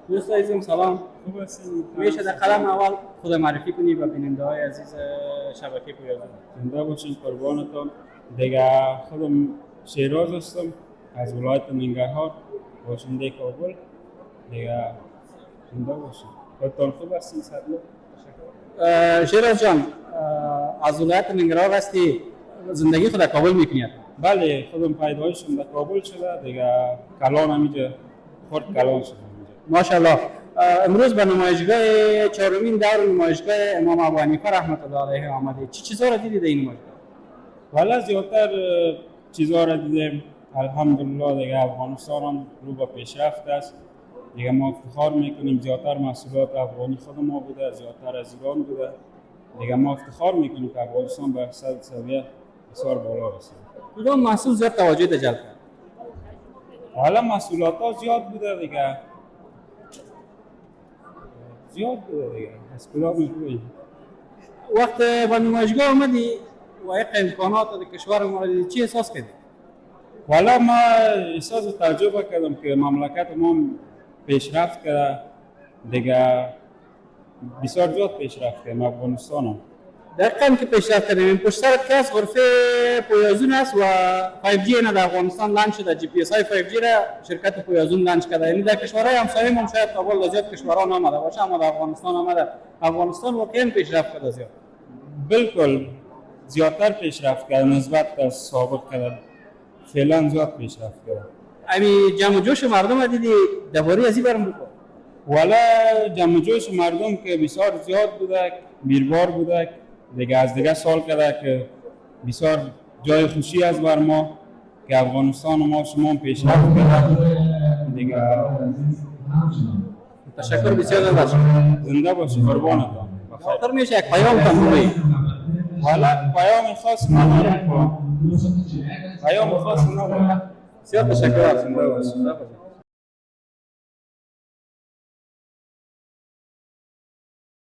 دوست عزیزم سلام. خوب هستین؟ میشه در قدم اول خود معرفی کنی و بیننده های عزیز شبکه پویازون؟ زنده باشین، قربانتان. دیگه خودم شیراز هستم از ولایت ننگرهار، باشنده کابل. دیگه زنده باشین. خودتان خوب هستین؟ سلام. شیراز جان، از ولایت ننگرهار هستی، زندگی خود در کابل میکنی؟ بله، خودم پیدایشم در کابل شده. دیگه کلان همینجا خود کلان شده اینجا. ماشاءالله. امروز به نمایشگاه چهارمین دور نمایشگاه امام ابو حنیفه رحمت الله علیه آمده. چی چیزا را دیدی در این نمایشگاه؟ والا زیادتر چیزها را دیدیم. الحمدلله دیگه افغانستان هم رو به پیشرفت است. دیگه ما افتخار میکنیم زیادتر محصولات افغانی خود ما بوده، زیادتر از ایران بوده. دیگه ما افتخار میکنیم که افغانستان به صد سویه بسیار بالا رسید. کدام محصول زیاد توجه جلب کرد؟ حالا محصولات ها زیاد بوده دیگه. زیاد بوده دیگه. از کدام میگوییم؟ وقت به نمایشگاه آمدی و یک امکانات در کشور ما را دیدی، چی احساس کردی؟ والا ما احساس تجربه کردم که مملکت ما پیشرفت کرده دیگه. بسیار زیاد پیشرفت کردیم افغانستان هم. دقیقاً که پیشرفت کردیم. این پشت سرت که هست غرفه پویازون است و 5G اینا در افغانستان لانچ شده. GPS های 5G را شرکت پویازون لانچ کرده. یعنی در کشورهای همسایه ما شاید کابل در زیاد کشورها نامده باشه، اما در افغانستان آمده. افغانستان واقعاً پیشرفت کرده زیاد. بالکل زیادتر پیشرفت کرده نسبت به سابق کرده. فعلا زیاد پیشرفت کرده. امی جمع جوش مردم دیدی درباره از این برام بگو. والا جمع جوش مردم که بسیار زیاد بوده، میربار بوده. دیگه از دیگه سال کرده که بسیار جای خوشی است بر ما که افغانستان ما شما پیشرفت کرده دیگه. تشکر بسیار ازت. زنده باشی، قربانتان. آخر میشه یک پیام تام بگی. حالا پیام خاص ندارم. پیام خاص ندارم. بسیار تشکر. زنده باشی.